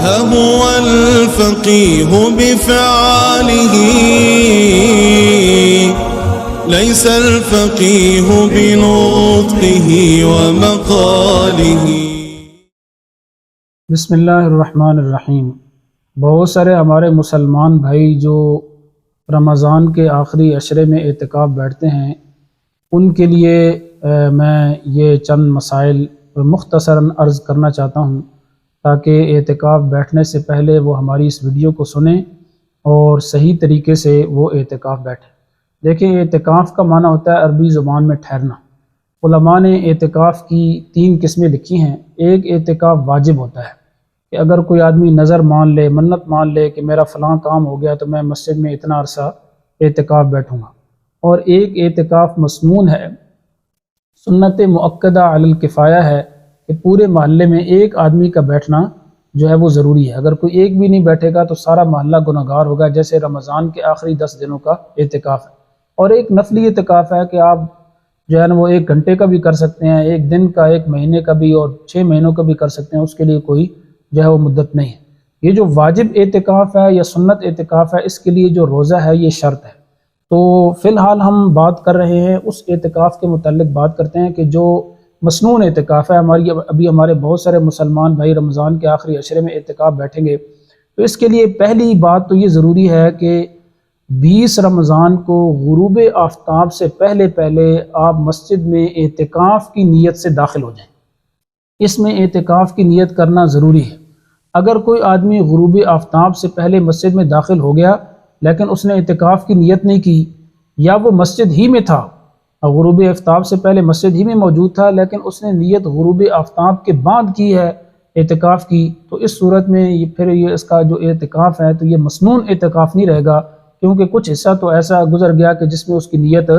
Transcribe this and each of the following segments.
هو الفقيه بفعاله ليس الفقيه بنطقه ومقاله. بسم اللہ الرحمن الرحیم. بہت سارے ہمارے مسلمان بھائی جو رمضان کے آخری عشرے میں اعتکاف بیٹھتے ہیں، ان کے لیے میں یہ چند مسائل مختصراً عرض کرنا چاہتا ہوں تاکہ اعتکاف بیٹھنے سے پہلے وہ ہماری اس ویڈیو کو سنیں اور صحیح طریقے سے وہ اعتکاف بیٹھیں. دیکھیں، اعتکاف کا معنی ہوتا ہے عربی زبان میں ٹھہرنا. علماء نے اعتکاف کی 3 قسمیں لکھی ہیں. ایک اعتکاف واجب ہوتا ہے کہ اگر کوئی آدمی نظر مان لے، منت مان لے کہ میرا فلاں کام ہو گیا تو میں مسجد میں اتنا عرصہ اعتکاف بیٹھوں گا. اور ایک اعتکاف مسنون ہے، سنت مؤکدہ علی الکفایہ ہے کہ پورے محلے میں ایک آدمی کا بیٹھنا جو ہے وہ ضروری ہے. اگر کوئی ایک بھی نہیں بیٹھے گا تو سارا محلہ گنہگار ہوگا، جیسے رمضان کے آخری 10 دنوں کا اعتکاف ہے. اور ایک نفلی اعتکاف ہے کہ آپ جو ہے نا وہ 1 گھنٹے کا بھی کر سکتے ہیں، 1 دن کا، 1 مہینے کا بھی، اور 6 مہینوں کا بھی کر سکتے ہیں. اس کے لیے کوئی جو ہے وہ مدت نہیں ہے. یہ جو واجب اعتکاف ہے یا سنت اعتکاف ہے، اس کے لیے جو روزہ ہے یہ شرط ہے. تو فی الحال ہم بات کر رہے ہیں اس اعتکاف کے متعلق بات کرتے ہیں کہ جو مسنون اعتکاف ہے. ابھی ہمارے بہت سارے مسلمان بھائی رمضان کے آخری عشرے میں اعتکاف بیٹھیں گے، تو اس کے لیے پہلی بات تو یہ ضروری ہے کہ 20 رمضان کو غروب آفتاب سے پہلے آپ مسجد میں اعتکاف کی نیت سے داخل ہو جائیں. اس میں اعتکاف کی نیت کرنا ضروری ہے. اگر کوئی آدمی غروب آفتاب سے پہلے مسجد میں داخل ہو گیا لیکن اس نے اعتکاف کی نیت نہیں کی، یا وہ مسجد ہی میں تھا، غروب آفتاب سے پہلے مسجد ہی میں موجود تھا لیکن اس نے نیت غروب آفتاب کے بعد کی ہے اعتکاف کی، تو اس صورت میں پھر یہ اس کا جو اعتکاف ہے تو یہ مسنون اعتکاف نہیں رہے گا، کیونکہ کچھ حصہ تو ایسا گزر گیا کہ جس میں اس کی نیت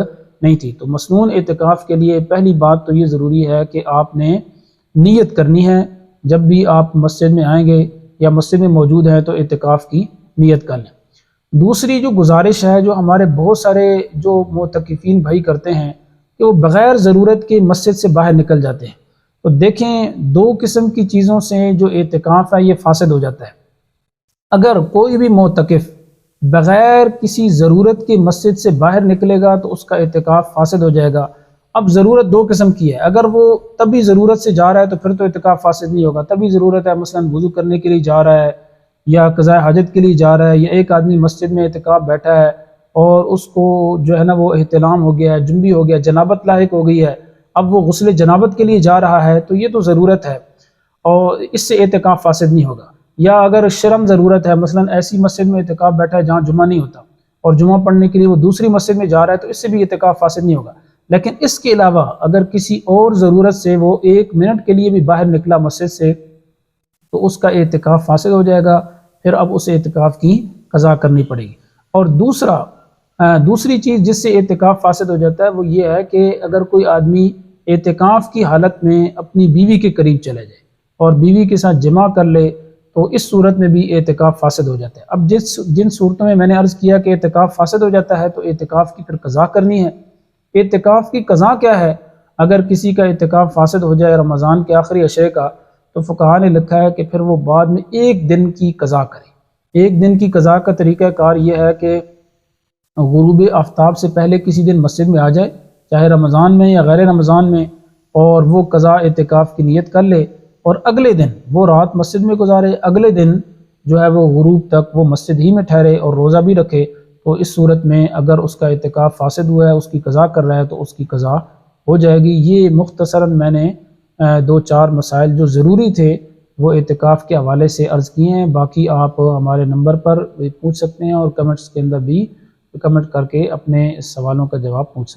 نہیں تھی. تو مسنون اعتکاف کے لیے پہلی بات تو یہ ضروری ہے کہ آپ نے نیت کرنی ہے. جب بھی آپ مسجد میں آئیں گے یا مسجد میں موجود ہیں تو اعتکاف کی نیت کر لیں. دوسری جو گزارش ہے جو ہمارے بہت سارے جو معتکفین بھائی کرتے ہیں کہ وہ بغیر ضرورت کے مسجد سے باہر نکل جاتے ہیں. تو دیکھیں، 2 قسم کی چیزوں سے جو اعتکاف ہے یہ فاسد ہو جاتا ہے. اگر کوئی بھی معتکف بغیر کسی ضرورت کے مسجد سے باہر نکلے گا تو اس کا اعتکاف فاسد ہو جائے گا. اب ضرورت 2 قسم کی ہے. اگر وہ تبھی ضرورت سے جا رہا ہے تو پھر تو اعتکاف فاسد نہیں ہوگا. تبھی ضرورت ہے، مثلا وضو کرنے کے لیے جا رہا ہے یا قضاء حاجت کے لیے جا رہا ہے، یا ایک آدمی مسجد میں اعتکاف بیٹھا ہے اور اس کو جو ہے نا وہ احتلام ہو گیا ہے، جنبی ہو گیا، جنابت لاحق ہو گئی ہے، اب وہ غسل جنابت کے لیے جا رہا ہے، تو یہ تو ضرورت ہے اور اس سے اعتکاف فاسد نہیں ہوگا. یا اگر شرم ضرورت ہے، مثلا ایسی مسجد میں اعتکاف بیٹھا ہے جہاں جمعہ نہیں ہوتا اور جمعہ پڑھنے کے لیے وہ دوسری مسجد میں جا رہا ہے، تو اس سے بھی اعتکاف فاسد نہیں ہوگا. لیکن اس کے علاوہ اگر کسی اور ضرورت سے وہ 1 منٹ کے لیے بھی باہر نکلا مسجد سے تو اس کا اعتکاف فاسد ہو جائے گا. پھر اب اس اعتکاف کی قضا کرنی پڑے گی. اور دوسری چیز جس سے اعتکاف فاسد ہو جاتا ہے وہ یہ ہے کہ اگر کوئی آدمی اعتکاف کی حالت میں اپنی بیوی کے قریب چلے جائے اور بیوی کے ساتھ جمع کر لے تو اس صورت میں بھی اعتکاف فاسد ہو جاتا ہے. اب جن صورتوں میں نے عرض کیا کہ اعتکاف فاسد ہو جاتا ہے تو اعتکاف کی پھر قضا کرنی ہے. اعتکاف کی قضا کیا ہے؟ اگر کسی کا اعتکاف فاسد ہو جائے رمضان کے آخری عشرے کا تو فقہاء نے لکھا ہے کہ پھر وہ بعد میں 1 دن کی قضا کرے. 1 دن کی قضا کا طریقہ کار یہ ہے کہ غروب آفتاب سے پہلے کسی دن مسجد میں آ جائے، چاہے رمضان میں یا غیر رمضان میں، اور وہ قضا اعتکاف کی نیت کر لے اور اگلے دن وہ رات مسجد میں گزارے. اگلے دن جو ہے وہ غروب تک وہ مسجد ہی میں ٹھہرے اور روزہ بھی رکھے. تو اس صورت میں اگر اس کا اعتکاف فاسد ہوا ہے، اس کی قضا کر رہا ہے تو اس کی قضا ہو جائے گی. یہ مختصراً میں نے 2-4 مسائل جو ضروری تھے وہ اعتکاف کے حوالے سے عرض کیے ہیں. باقی آپ ہمارے نمبر پر پوچھ سکتے ہیں اور کمنٹس کے اندر بھی کمنٹ کر کے اپنے سوالوں کا جواب پوچھ سکتے ہیں.